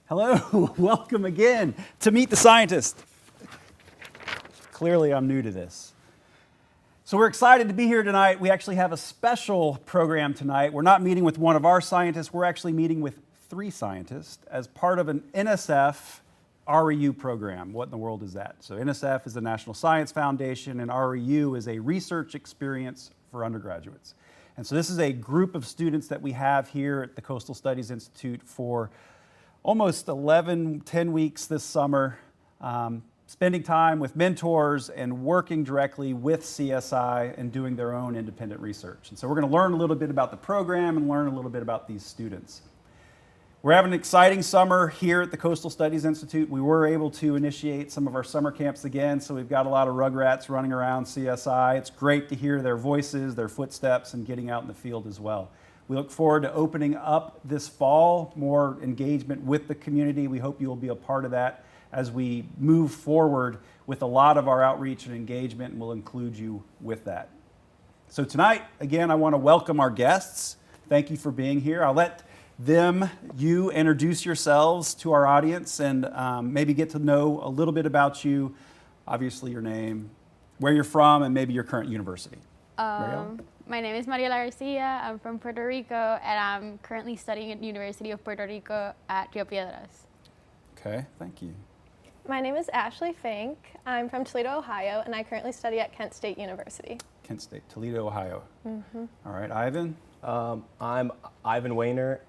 Hello, welcome again to Meet the Scientist. Clearly, I'm new to this. So we're excited to be here tonight. We actually have a special program tonight. We're not meeting with one of our scientists. We're actually meeting with 3 scientists as part of an NSF REU program. What in the world is that? So NSF is the National Science Foundation, and REU is a research experience for undergraduates. And so this is a group of students that we have here at the Coastal Studies Institute for almost 10 weeks this summer, spending time with mentors and working directly with CSI and doing their own independent research. And so we're going to learn a little bit about the program and learn a little bit about these students. We're having an exciting summer here at the Coastal Studies Institute. We were able to initiate some of our summer camps again, so we've got a lot of rugrats running around CSI. It's great to hear their voices, their footsteps, and getting out in the field as well. We look forward to opening up this fall, more engagement with the community. We hope you will be a part of that as we move forward with a lot of our outreach and engagement, and we'll include you with that. So tonight, again, I want to welcome our guests. Thank you for being here. I'll let you introduce yourselves to our audience and maybe get to know a little bit about you, obviously your name, where you're from, and maybe your current university. My name is Mariela Garcia. I'm from Puerto Rico, and I'm currently studying at the University of Puerto Rico at Rio Piedras. Okay, thank you. My name is Ashley Fink. I'm from Toledo, Ohio, and I currently study at Kent State University. Kent State, Toledo, Ohio. Mm-hmm. All right, Ivan? I'm Ivan Wehner.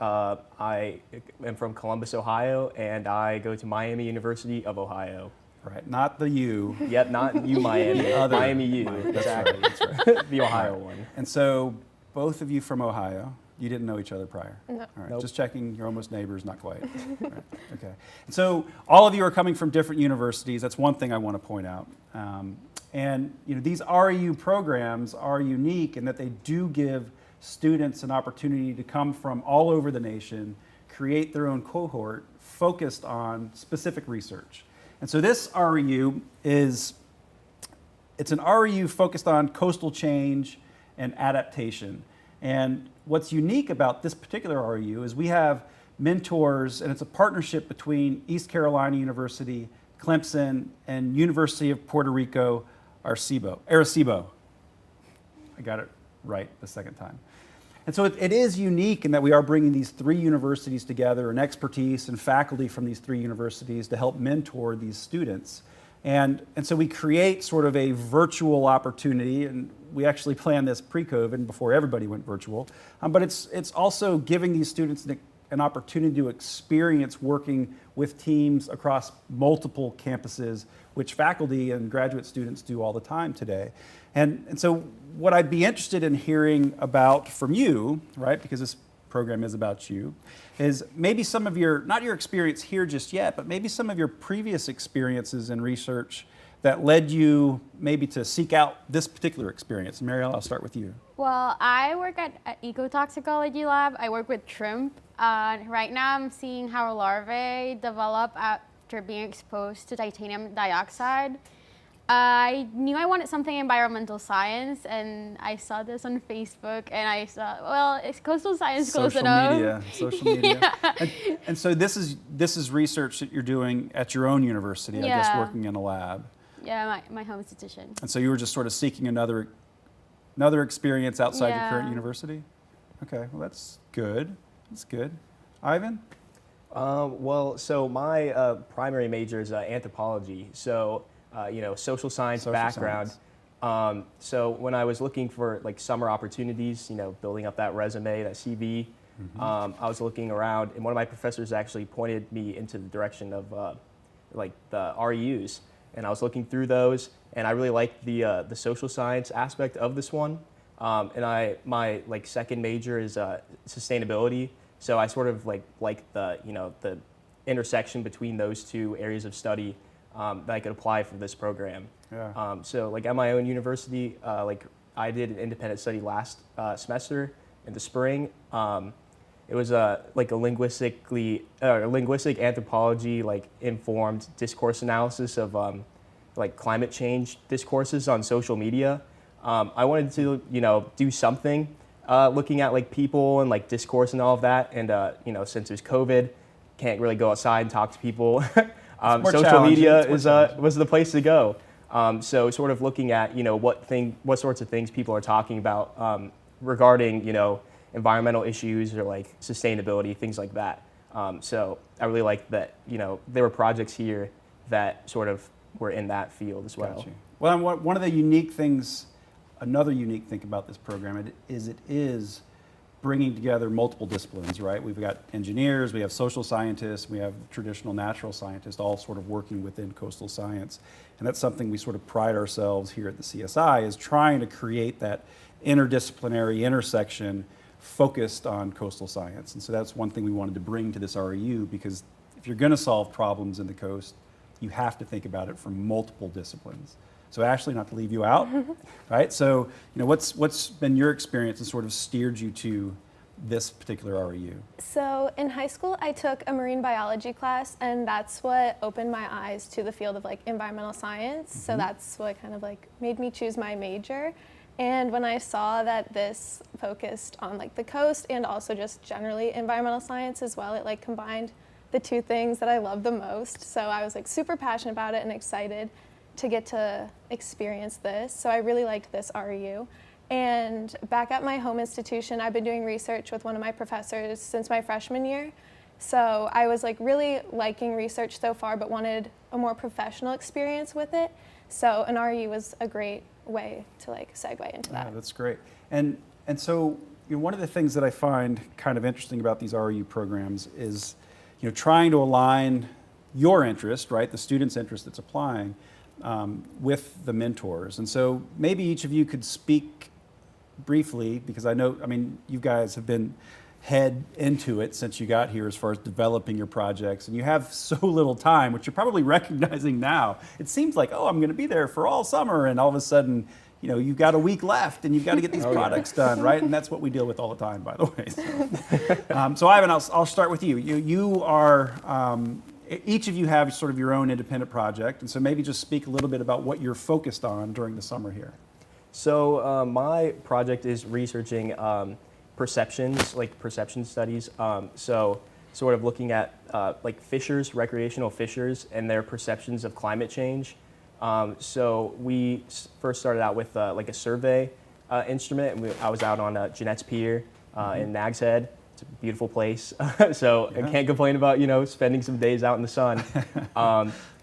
I am from Columbus, Ohio, and I go to Miami University of Ohio. Right, not the U. Yep, not U Miami, Miami U. Exactly. That's right. The Ohio one. And so, both of you from Ohio. You didn't know each other prior? No. All right, Nope. Just checking, you're almost neighbors, not quite. Right. Okay. And so, all of you are coming from different universities. That's one thing I want to point out. And these REU programs are unique in that they do give students an opportunity to come from all over the nation, create their own cohort focused on specific research. And so this REU it's an REU focused on coastal change and adaptation. And what's unique about this particular REU is we have mentors, and it's a partnership between East Carolina University, Clemson, and University of Puerto Rico, Arecibo. I got it right the second time. And so it is unique in that we are bringing these 3 universities together and expertise and faculty from these 3 universities to help mentor these students. And so we create sort of a virtual opportunity, and we actually planned this pre-COVID before everybody went virtual. But it's also giving these students an opportunity to experience working with teams across multiple campuses, which faculty and graduate students do all the time today. And so what I'd be interested in hearing about from you, right, because this program is about you, is maybe some of not your experience here just yet, but maybe some of your previous experiences in research that led you maybe to seek out this particular experience. Marielle, I'll start with you. Well, I work at an ecotoxicology lab. I work with shrimp. Right now I'm seeing how larvae develop after being exposed to titanium dioxide. I knew I wanted something in environmental science, and I saw this on Facebook, and I thought, well, it's coastal science close enough. Social media. Yeah. And so this is research that you're doing at your own university, I guess, working in a lab. Yeah, my home institution. And so you were just sort of seeking another experience outside your current university? Okay, well that's good. That's good. Ivan? Well, so my primary major is anthropology. So, social science background. Science. So when I was looking for summer opportunities, building up that resume, that CV, I was looking around, and one of my professors actually pointed me into the direction of the REUs, and I was looking through those, and I really liked the social science aspect of this one. And my second major is sustainability, so I sort of like the intersection between those 2 areas of study that I could apply for this program. Yeah. So at my own university, I did an independent study last semester in the spring. It was a linguistic anthropology informed discourse analysis of climate change discourses on social media. I wanted to do something looking at people and discourse and all of that, and since it was COVID, can't really go outside and talk to people. more Social challenging. media It's more challenging. was the place to go. So sort of looking at, what sorts of things people are talking about regarding, environmental issues or like sustainability, things like that. So I really liked that, there were projects here that sort of were in that field as well. Got you. Well, and one of the unique things, another unique thing about this program it is bringing together multiple disciplines, right? We've got engineers, we have social scientists, we have traditional natural scientists, all sort of working within coastal science. And that's something we sort of pride ourselves here at the CSI is trying to create that interdisciplinary intersection focused on coastal science. And so that's one thing we wanted to bring to this REU, because if you're going to solve problems in the coast, you have to think about it from multiple disciplines. So Ashley, not to leave you out, right? So, what's been your experience and sort of steered you to this particular REU? So in high school, I took a marine biology class, and that's what opened my eyes to the field of like environmental science. So that's what kind of like made me choose my major. And when I saw that this focused on like the coast and also just generally environmental science as well, it like combined the two things that I love the most. So I was like super passionate about it and excited to get to experience this. So I really liked this REU. And back at my home institution, I've been doing research with one of my professors since my freshman year. So I was like really liking research so far, but wanted a more professional experience with it. So an REU was a great way to like segue into that. Yeah, that's great. And so one of the things that I find kind of interesting about these REU programs is trying to align your interest, right, the student's interest that's applying, with the mentors. And so maybe each of you could speak briefly, because I mean, you guys have been head into it since you got here as far as developing your projects, and you have so little time, which you're probably recognizing now. It seems like, I'm going to be there for all summer, and all of a sudden, you've got a week left, and you've got to get these products done, right? And that's what we deal with all the time, by the way. So Ivan, I'll start with you. You are, each of you have sort of your own independent project, and so maybe just speak a little bit about what you're focused on during the summer here. So my project is researching perceptions, like perception studies. So sort of looking at like fishers, recreational fishers, and their perceptions of climate change. So we first started out with like a survey instrument, and I was out on Jeanette's Pier in Nags Head. It's a beautiful place, so I can't complain about spending some days out in the sun.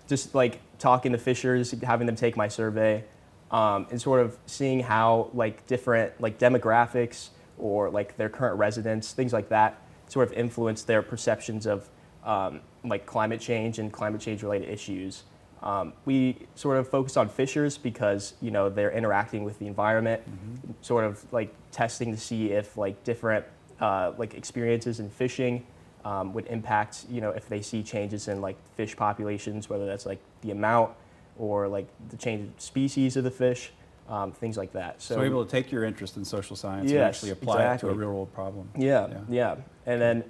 Just like talking to fishers, having them take my survey, and sort of seeing how like different like demographics or like their current residents, things like that, sort of influence their perceptions of like climate change and climate change related issues. We sort of focus on fishers because they're interacting with the environment, sort of like testing to see if like different like experiences in fishing would impact if they see changes in like fish populations, whether that's like the amount or like the change of species of the fish, things like that. So able to take your interest in social science and Yes, actually apply it to a exactly. real world problem. Yeah. And then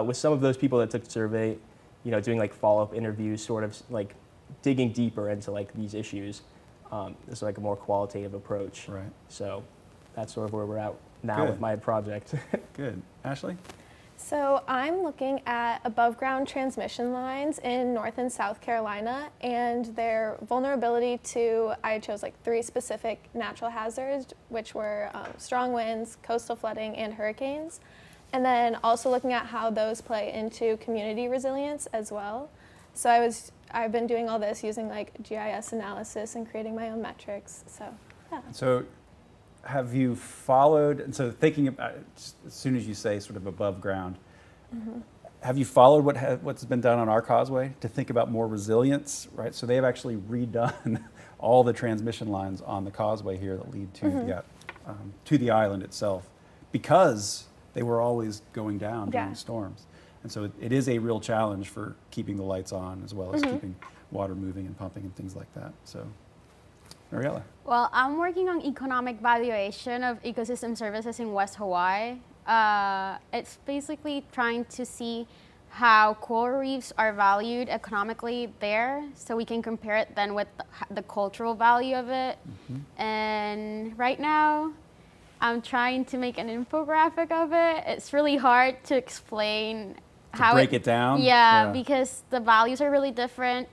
with some of those people that took the survey, doing like follow-up interviews, sort of like digging deeper into like these issues. It's like a more qualitative approach. Right. So that's sort of where we're at now Good. with my project. Good. Ashley? So I'm looking at above ground transmission lines in North and South Carolina and their vulnerability to, I chose like 3 specific natural hazards, which were strong winds, coastal flooding, and hurricanes. And then also looking at how those play into community resilience as well. So I've been doing all this using like GIS analysis and creating my own metrics. So yeah. So have you followed, and so thinking about it, as soon as you say sort of above ground, have you followed what's been done on our causeway to think about more resilience, right? So they've actually redone all the transmission lines on the causeway here that lead to the island itself, because they were always going down during storms. And so it is a real challenge for keeping the lights on as well as keeping water moving and pumping and things like that. So, Mariella. Well, I'm working on economic valuation of ecosystem services in West Hawaii. It's basically trying to see how coral reefs are valued economically there, so we can compare it then with the cultural value of it. And right now, I'm trying to make an infographic of it. It's really hard to explain how break it down? Yeah, Yeah. because the values are really different.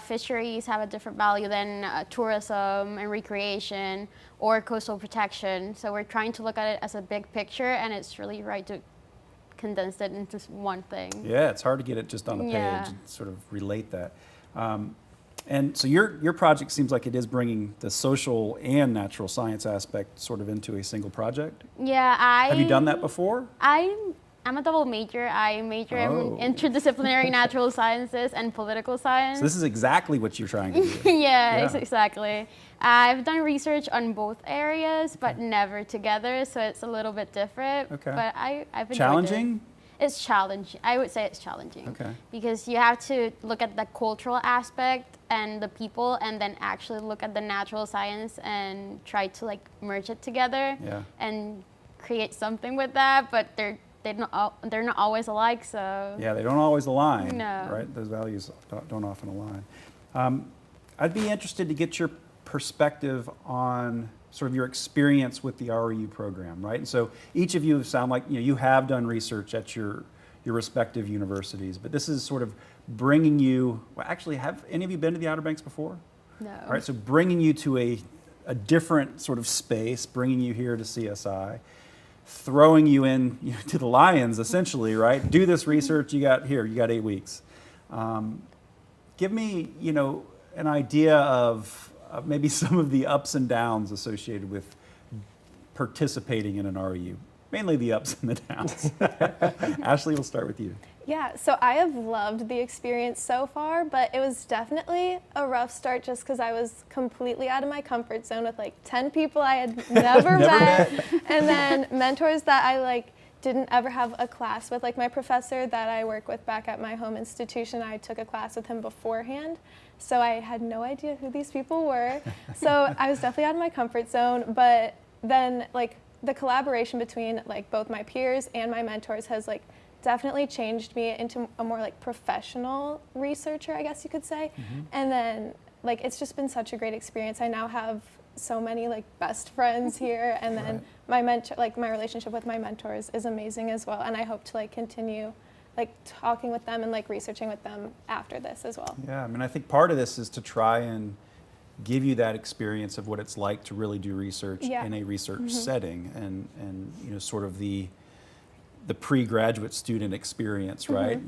Fisheries have a different value than tourism and recreation or coastal protection. So we're trying to look at it as a big picture, and it's really right to condense it into one thing. Yeah, it's hard to get it just on a Yeah. page and sort of relate that. And so your project seems like it is bringing the social and natural science aspect sort of into a single project. Yeah, Have you done that before? I'm a double major. I major Oh. in interdisciplinary natural sciences and political science. So this is exactly what you're trying to do. Yeah, Yeah. exactly. I've done research on both areas, but never together, so it's a little bit different. Okay. But I've enjoyed Challenging? it. It's challenging. I would say it's challenging. Okay. Because you have to look at the cultural aspect and the people, and then actually look at the natural science and try to like merge it together Yeah. and create something with that. But they're not always alike, so. Yeah, they don't always align. No. Right? Those values don't often align. I'd be interested to get your perspective on sort of your experience with the REU program, right? And so each of you sound like you have done research at your respective universities, but this is sort of bringing you. Well, actually, have any of you been to the Outer Banks before? No. All right, so bringing you to a different sort of space, bringing you here to CSI, throwing you in to the lions, essentially, right? Do this research. You got 8 weeks. Give me, an idea of maybe some of the ups and downs associated with participating in an REU. Mainly the ups and the downs. Ashley, we'll start with you. Yeah, so I have loved the experience so far, but it was definitely a rough start just because I was completely out of my comfort zone with like 10 people I had never met, and then mentors that I didn't ever have a class with. Like my professor that I work with back at my home institution, I took a class with him beforehand, so I had no idea who these people were. So I was definitely out of my comfort zone, but then the collaboration between both my peers and my mentors has definitely changed me into a more professional researcher, I guess you could say. Mm-hmm. And then it's just been such a great experience. I now have so many best friends here, and then my mentor, my relationship with my mentors is amazing as well. And I hope to continue talking with them and researching with them after this as well. Yeah, I mean, I think part of this is to try and give you that experience of what it's like to really do research in a research setting, and sort of the pre-graduate student experience, right?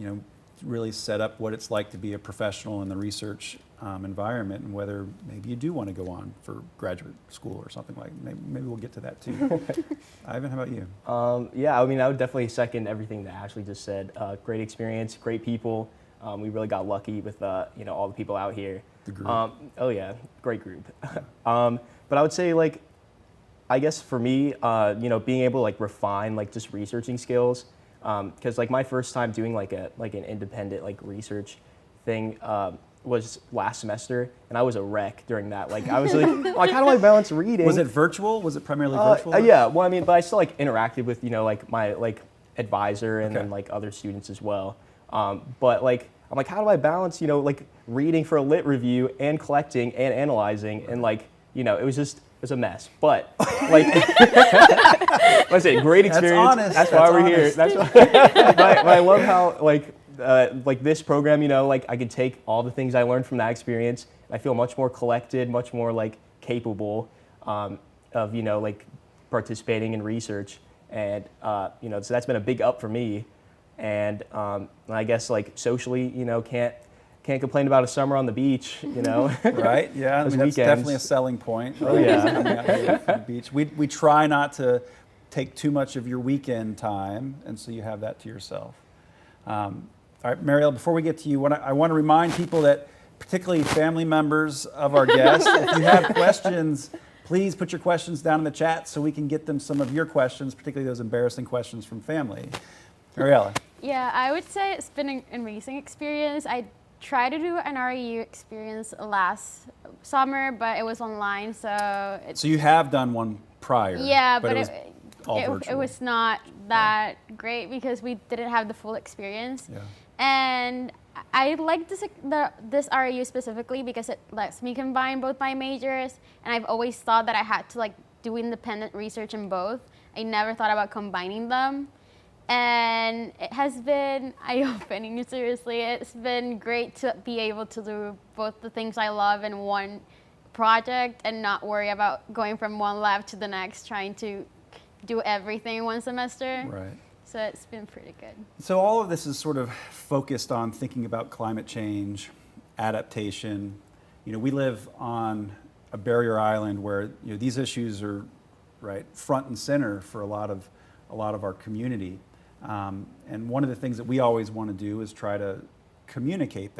Really set up what it's like to be a professional in the research environment, and whether maybe you do want to go on for graduate school or something like. Maybe we'll get to that too. Ivan, how about you? Yeah, I mean, I would definitely second everything that Ashley just said. Great experience, great people. We really got lucky with all the people out here. The group. Oh yeah, great group. But I would say I guess for me, being able to refine just researching skills, because my first time doing an independent research thing was last semester, and I was a wreck during that. I was how do I balance reading? Was it virtual? Was it primarily virtual? Yeah, well, I mean, but I still interacted with my advisor and then other students as well. But I'm how do I balance reading for a lit review and collecting and analyzing, and it was a mess. But I say great experience. That's honest. That's why we're here. Honest. That's why. But I love how this program, I could take all the things I learned from that experience. I feel much more collected, much more capable of participating in research, and so that's been a big up for me. And I guess socially, can't complain about a summer on the beach, Right? Yeah, I Those mean, that's weekends. definitely a selling point. Oh, yeah. Coming out here from the beach. We try not to take too much of your weekend time, and so you have that to yourself. All right, Mariel, before we get to you, I want to remind people that, particularly family members of our guests, if you have questions, please put your questions down in the chat so we can get them some of your questions, particularly those embarrassing questions from family. Mariella. Yeah, I would say it's been an amazing experience. I tried to do an REU experience last summer, but it was online, so So you have done one prior. yeah, but but it was all it virtual. was not that great because we didn't have the full experience. Yeah. And I like this REU specifically because it lets me combine both my majors, and I've always thought that I had to do independent research in both. I never thought about combining them. And it has been eye-opening, seriously. It's been great to be able to do both the things I love in one project and not worry about going from one lab to the next, trying to do everything in one semester. Right. So it's been pretty good. So all of this is sort of focused on thinking about climate change, adaptation. You know, we live on a barrier island where, you know, these issues are right front and center for a lot of our community. And one of the things that we always want to do is try to communicate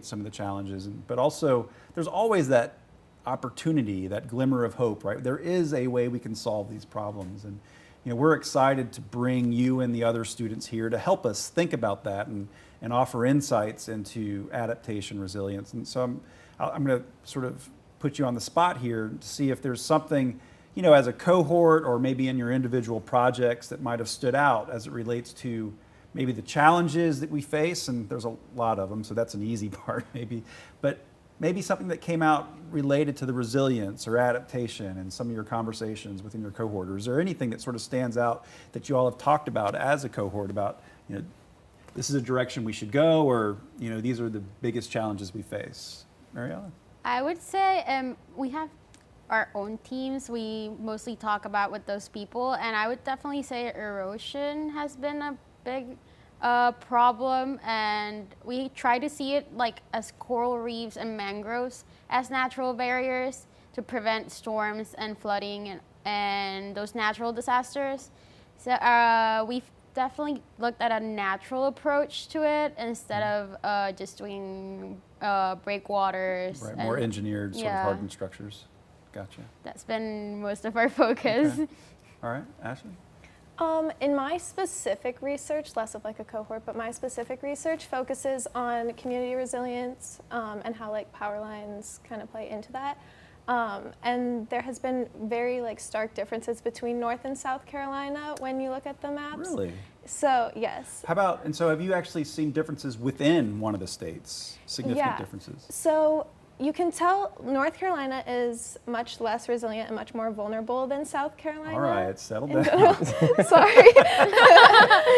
some of the challenges, but also there's always that opportunity, that glimmer of hope, right? There is a way we can solve these problems. And you know, we're excited to bring you and the other students here to help us think about that and offer insights into adaptation, resilience. And so I'm going to sort of put you on the spot here to see if there's something, you know, as a cohort or maybe in your individual projects that might have stood out as it relates to maybe the challenges that we face, and there's a lot of them, so that's an easy part maybe, but maybe something that came out related to the resilience or adaptation in some of your conversations within your cohort. Or is there anything that sort of stands out that you all have talked about as a cohort about, you know, this is a direction we should go, or, you know, these are the biggest challenges we face? Mariella? I would say we have our own teams we mostly talk about with those people, and I would definitely say erosion has been a big problem, and we try to see it like as coral reefs and mangroves as natural barriers to prevent storms and flooding and those natural disasters. So we've definitely looked at a natural approach to it instead of just doing breakwaters. Right, more engineered sort of yeah. hardened structures. Gotcha. That's been most of our focus. Okay. All right, Ashley? In my specific research, less of like a cohort, but my specific research focuses on community resilience and how like power lines kind of play into that. And there has been very like stark differences between North and South Carolina when you look at the maps. Really? So yes. How about, and so have you actually seen differences within one of the states? Significant differences? So you can tell North Carolina is much less resilient and much more vulnerable than South Carolina. All right, settle down. Sorry.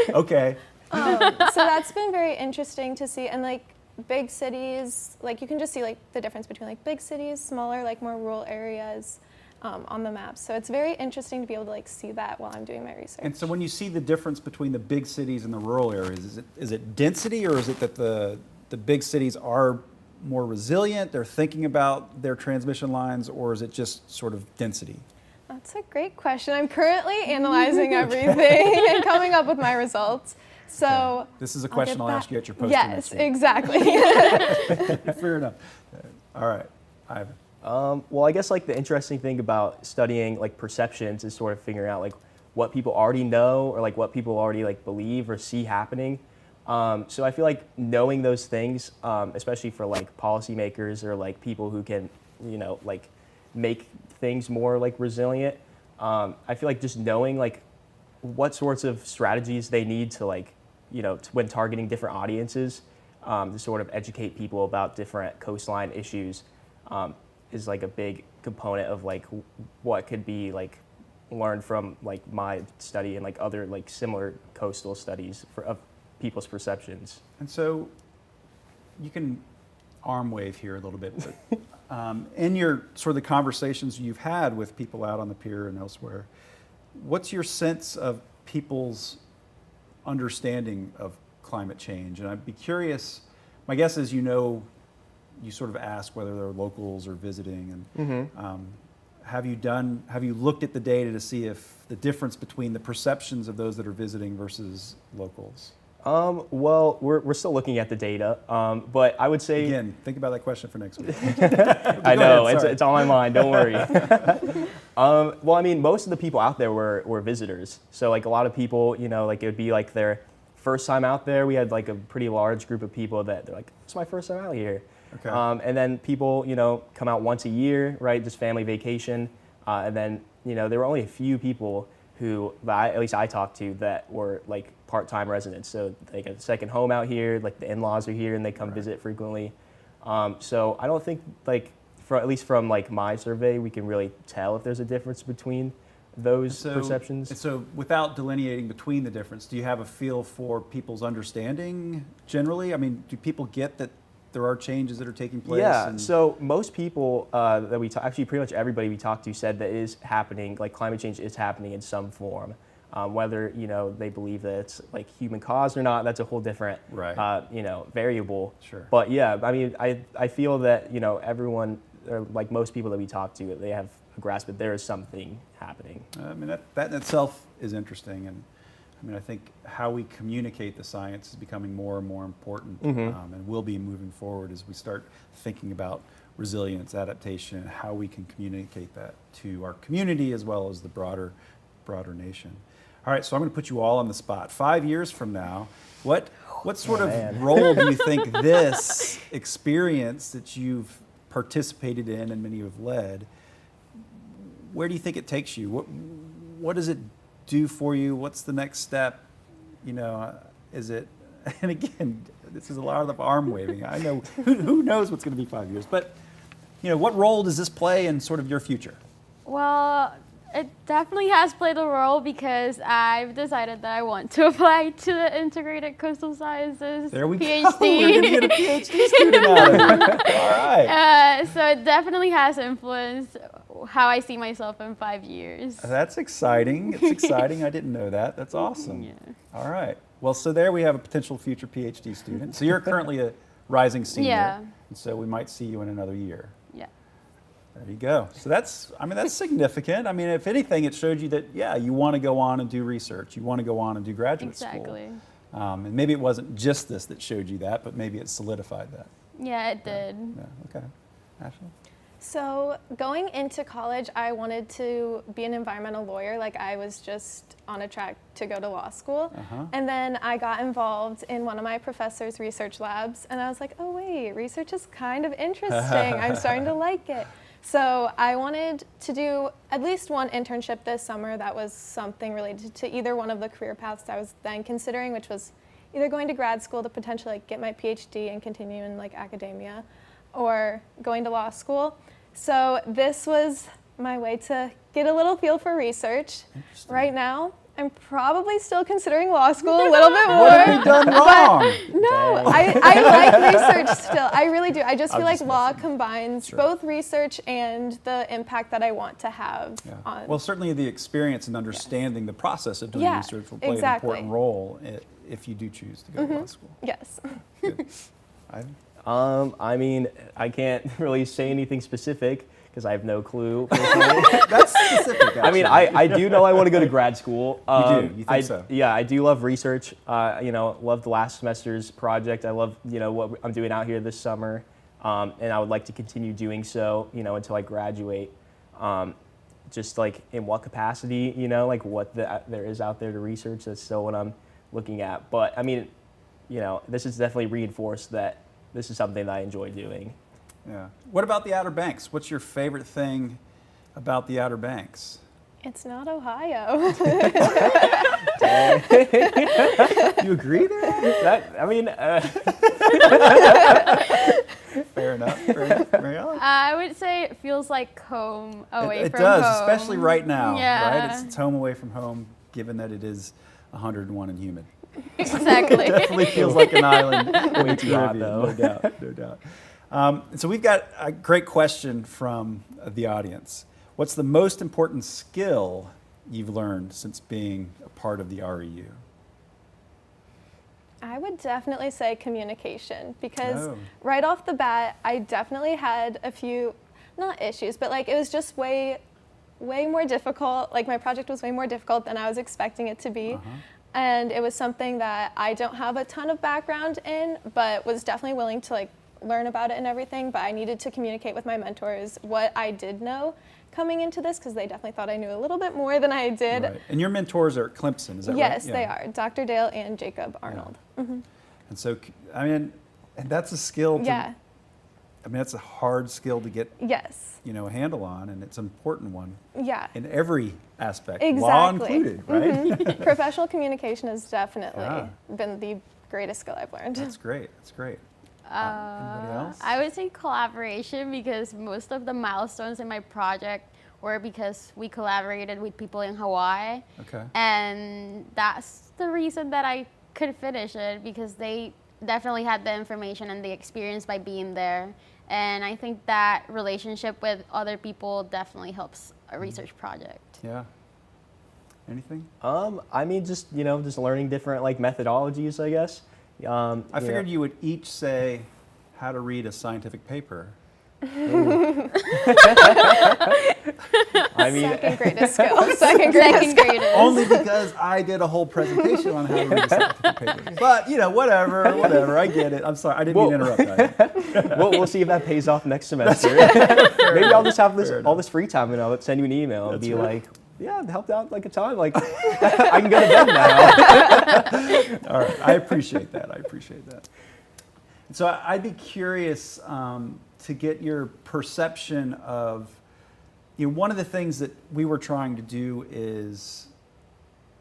Okay. So that's been very interesting to see. And like big cities, like you can just see like the difference between like big cities, smaller, like more rural areas on the maps. So it's very interesting to be able to like see that while I'm doing my research. And so when you see the difference between the big cities and the rural areas, is it density, or is it that the big cities are more resilient, they're thinking about their transmission lines, or is it just sort of density? That's a great question. I'm currently analyzing everything and coming up with my results. So okay. This is a question I'll ask you at your poster next Yes, week. exactly. Fair enough. All right, Ivan. Well, I guess like the interesting thing about studying like perceptions is sort of figuring out like what people already know or like what people already like believe or see happening. So I feel like knowing those things, especially for like policymakers or like people who can, you know, like make things more like resilient. I feel like just knowing like what sorts of strategies they need to like, you know, when targeting different audiences, to sort of educate people about different coastline issues, is like a big component of like what could be like learned from like my study and like other like similar coastal studies of people's perceptions. And so you can arm wave here a little bit, but in your sort of the conversations you've had with people out on the pier and elsewhere, what's your sense of people's understanding of climate change? And I'd be curious, my guess is, you know, you sort of ask whether they're locals or visiting, and have you looked at the data to see if the difference between the perceptions of those that are visiting versus locals? Well, we're still looking at the data, but I would say... Again, think about that question for next week. I know, it's on my mind, don't worry. Well, I mean, most of the people out there were visitors. So like a lot of people, you know, like it would be like their first time out there. We had like a pretty large group of people that they're like, it's my first time out here. Okay. And then people, you know, come out once a year, right, just family vacation. And then, you know, there were only a few people who, at least I talked to, that were like part-time residents. So they got a second home out here, like the in-laws are here and they come visit frequently. So I don't think like, at least from like my survey, we can really tell if there's a difference between those perceptions. And so without delineating between the difference, do you have a feel for people's understanding generally? I mean, do people get that there are changes that are taking place? Yeah, so most people that we talk, actually pretty much everybody we talked to said that it is happening, like climate change is happening in some form. Whether, they believe that it's like human caused or not, that's a whole different, variable. Sure. But yeah, I mean, I feel that, everyone, or like most people that we talk to, they have a grasp that there is something happening. I mean, that in itself is interesting. And I mean, I think how we communicate the science is becoming more and more important, and will be moving forward as we start thinking about resilience, adaptation, and how we can communicate that to our community as well as the broader nation. All right, so I'm going to put you all on the spot. 5 years from now, what sort of role do you think this experience that you've participated in and many have led, where do you think it takes you? What does it do for you? What's the next step? Is it, and again, this is a lot of arm waving. I know, who knows what's going to be 5 years, but what role does this play in sort of your future? Well, it definitely has played a role because I've decided that I want to apply to the Integrated Coastal Sciences There we PhD. go. We're going to get a PhD student out of it. All right. So it definitely has influenced how I see myself in 5 years. That's exciting. It's exciting. I didn't know that. That's awesome. Yeah. All right. Well, so there we have a potential future PhD student. So you're currently a rising senior. Yeah. And so we might see you in another year. Yeah. There you go. So that's significant. I mean, if anything, it showed you that, you want to go on and do research. You want to go on and do graduate school. Exactly. And maybe it wasn't just this that showed you that, but maybe it solidified that. Yeah, it did. Yeah. Okay. Ashley? So going into college, I wanted to be an environmental lawyer. Like I was just on a track to go to law school. And then I got involved in one of my professor's research labs. And I was like, oh wait, research is kind of interesting. I'm starting to like it. So I wanted to do at least one internship this summer that was something related to either one of the career paths I was then considering, which was either going to grad school to potentially get my PhD and continue in academia, or going to law school. So this was my way to get a little feel for research. Right now, I'm probably still considering law school a little bit more. What have we done wrong? No, I like research still. I really do. I just feel like law combines both research and the impact that I want to have on. Well, certainly the experience and understanding the process of doing research will play an important role if you do choose to go to law school. Yes. Good. Ivan? I mean, I can't really say anything specific because I have no clue. That's specific, actually. I mean, I do know I want to go to grad school. You do? You think so? Yeah, I do love research. Loved last semester's project. I love, what I'm doing out here this summer. And I would like to continue doing so, until I graduate. Just like in what capacity, what there is out there to research. That's still what I'm looking at. But I mean, this has definitely reinforced that this is something that I enjoy doing. Yeah. What about the Outer Banks? What's your favorite thing about the Outer Banks? It's not Ohio. You agree there? Fair enough. Mariella? I would say it feels like home away It from does, home. especially right now. Yeah. Right? It's home away from home, given that it is 101 and humid. Exactly. Definitely feels like an island in the too hot, Caribbean, though. no doubt. So we've got a great question from the audience. What's the most important skill you've learned since being a part of the REU? I would definitely say communication, because right off the bat, I definitely had a few, not issues, but it was just way more difficult. My project was way more difficult than I was expecting it to be. And it was something that I don't have a ton of background in, but was definitely willing to learn about it and everything. But I needed to communicate with my mentors what I did know coming into this, because they definitely thought I knew a little bit more than I did. Right. And your mentors are at Clemson, is that right? Yes, they are. Dr. Dale and Jacob Arnold. Yeah. And so, and that's a skill to, that's a hard skill to get, a handle on, and it's an important one. Yeah. In every aspect, exactly. law included, right? Professional communication has definitely been the greatest skill I've learned. That's great. Anybody else? I would say collaboration, because most of the milestones in my project or because we collaborated with people in Hawaii. Okay. And that's the reason that I could finish it, because they definitely had the information and the experience by being there. And I think that relationship with other people definitely helps a research project. Yeah. Anything? I mean, just just learning different like methodologies, I guess. I figured you would each say how to read a scientific paper. I mean, Second greatest skill. Second greatest skill. Graders. Only because I did a whole presentation on how to read a scientific paper. But, whatever. I get it. I'm sorry. I didn't mean to interrupt. we'll see if that pays off next semester. Maybe I'll just have all this free time and I'll send you an email and be like, yeah, it helped out like a ton. Like, I can go to bed now. All right. I appreciate that. So I'd be curious to get your perception of, one of the things that we were trying to do is,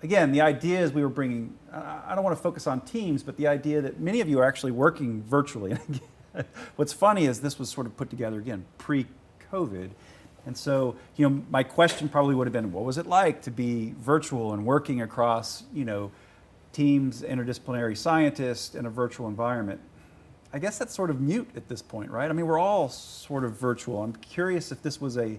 again, the idea is we were bringing, I don't want to focus on teams, but the idea that many of you are actually working virtually. What's funny is this was sort of put together, again, pre-COVID. And so, my question probably would have been, what was it like to be virtual and working across, teams, interdisciplinary scientists in a virtual environment? I guess that's sort of mute at this point, right? I mean, we're all sort of virtual. I'm curious if this was a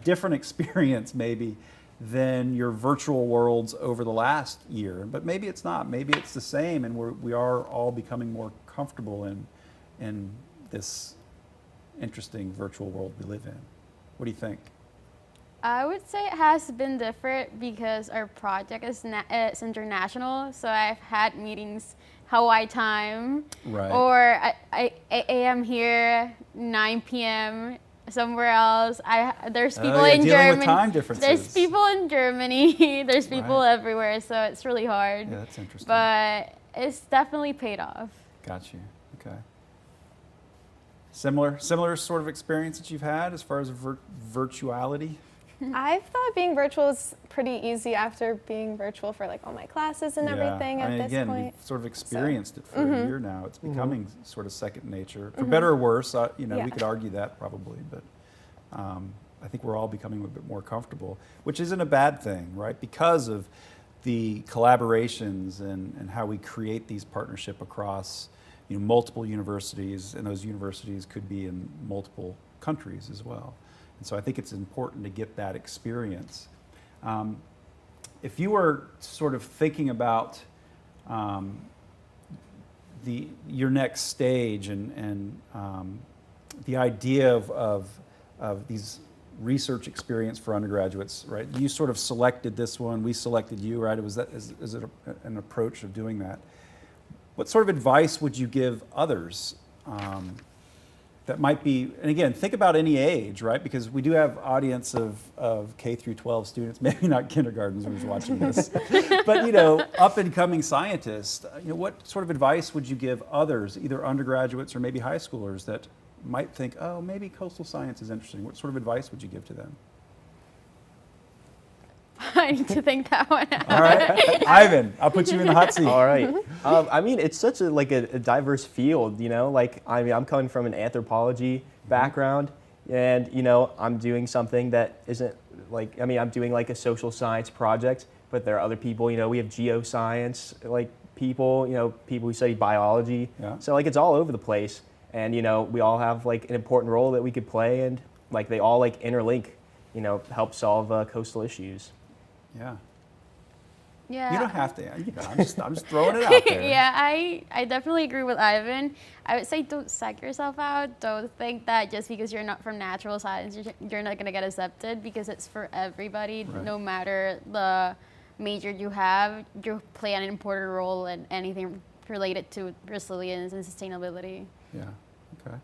different experience maybe than your virtual worlds over the last year, but maybe it's not. Maybe it's the same, and we are all becoming more comfortable in this interesting virtual world we live in. What do you think? I would say it has been different because our project is it's international, so I've had meetings Hawaii time, Right. or I AM here, 9 p.m. somewhere else. There's people in dealing Germany. with time differences. There's people in Germany. There's people Right. everywhere, so it's really hard. Yeah, that's interesting. But it's definitely paid off. Got you. Okay. Similar sort of experience that you've had as far as virtuality? I thought being virtual was pretty easy after being virtual for like all my classes and everything at this again, point. you've sort of experienced it for a year now. It's becoming sort of second nature, for better or worse. We could argue that probably, but I think we're all becoming a bit more comfortable, which isn't a bad thing, right? Because of the collaborations and how we create these partnership across multiple universities, and those universities could be in multiple countries as well. And so I think it's important to get that experience. If you were sort of thinking about your next stage and the idea of these research experience for undergraduates, right? You sort of selected this one, we selected you, right? Is it an approach of doing that? What sort of advice would you give others that might be, and again, think about any age, right? Because we do have audience of K through 12 students, maybe not kindergartners who's watching this, but up and coming scientists. What sort of advice would you give others, either undergraduates or maybe high schoolers, that might think, oh, maybe coastal science is interesting? What sort of advice would you give to them? I need to think that one out. All right, Ivan, I'll put you in the hot seat. All right. I mean, it's such a diverse field, I'm coming from an anthropology background, and, I'm doing something that isn't I'm doing like a social science project, but there are other people, we have geoscience, people, people who study biology. Yeah. So, it's all over the place, and, we all have, an important role that we could play, and, they all, interlink, help solve coastal issues. Yeah. Yeah. You don't have to. I'm just throwing it out there. Yeah, I definitely agree with Ivan. I would say don't psych yourself out. Don't think that just because you're not from natural science, you're not going to get accepted, because it's for everybody. Right. No matter the major you have, you play an important role in anything related to resilience and sustainability. Yeah. Okay.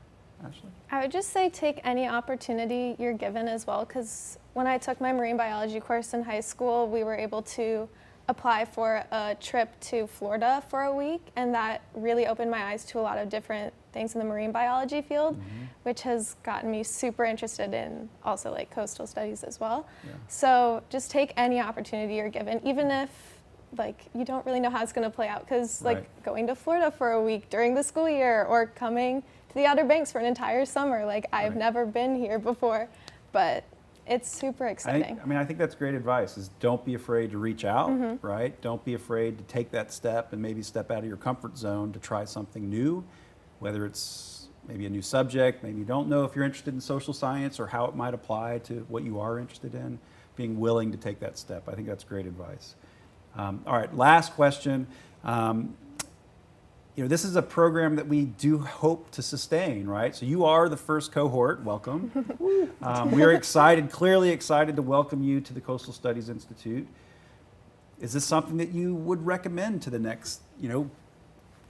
Ashley? I would just say take any opportunity you're given as well, because when I took my marine biology course in high school, we were able to apply for a trip to Florida for a week, and that really opened my eyes to a lot of different things in the marine biology field, which has gotten me super interested in also coastal studies as well. Yeah. So just take any opportunity you're given, even if you don't really know how it's going to play out, because Right. going to Florida for a week during the school year, or coming to the Outer Banks for an entire summer, I've Right. never been here before, but it's super exciting. I think that's great advice, is don't be afraid to reach out, right? Don't be afraid to take that step and maybe step out of your comfort zone to try something new, whether it's maybe a new subject, maybe you don't know if you're interested in social science or how it might apply to what you are interested in, being willing to take that step. I think that's great advice. All right, last question. This is a program that we do hope to sustain, right? So you are the first cohort. Welcome. We are clearly excited to welcome you to the Coastal Studies Institute. Is this something that you would recommend to the next,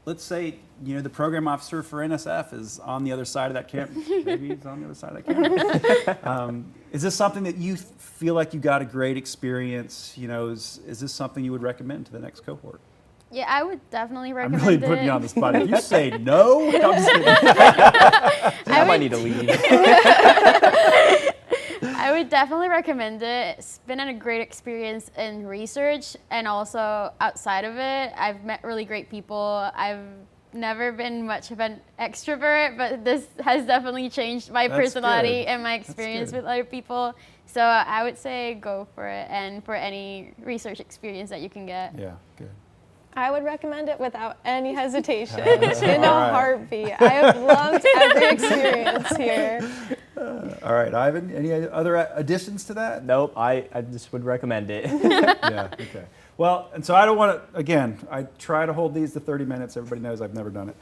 let's say, the program officer for NSF is on the other side of that campus. Maybe he's on the other side of that campus. Is this something that you feel like you got a great experience? Is this something you would recommend to the next cohort? Yeah, I would definitely I'm recommend really it. putting you on the spot. If you say no, I'm just kidding. I might need to leave. I would definitely recommend it. It's been a great experience in research and also outside of it. I've met really great people. I've never been much of an extrovert, but this has definitely changed my That's personality good. and my experience good. with other people. So I would say go for it, and for any research experience that you can get. Yeah, good. I would recommend it without any hesitation, in a All right. heartbeat. I have loved every experience here. All right, Ivan, any other additions to that? Nope, I just would recommend it. Yeah, okay. Well, and so I don't want to, again, I try to hold these to 30 minutes. Everybody knows I've never done it.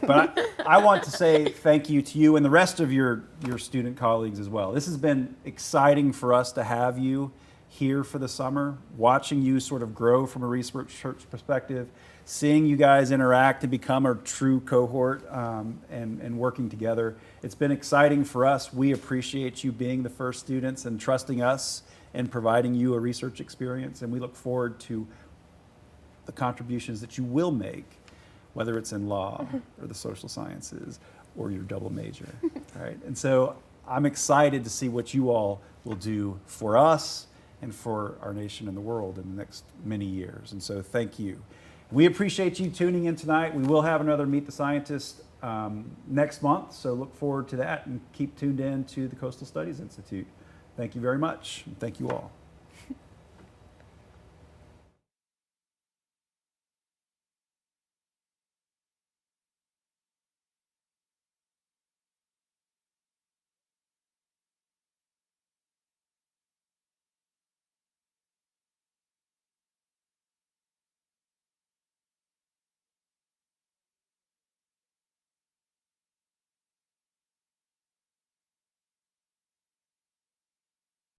But I want to say thank you to you and the rest of your student colleagues as well. This has been exciting for us to have you here for the summer, watching you sort of grow from a research perspective, seeing you guys interact and become a true cohort and working together. It's been exciting for us. We appreciate you being the first students and trusting us and providing you a research experience, and we look forward to the contributions that you will make, whether it's in law or the social sciences or your double major, right? And so I'm excited to see what you all will do for us and for our nation and the world in the next many years. And so thank you. We appreciate you tuning in tonight. We will have another Meet the Scientist next month, so look forward to that and keep tuned in to the Coastal Studies Institute. Thank you very much. Thank you all.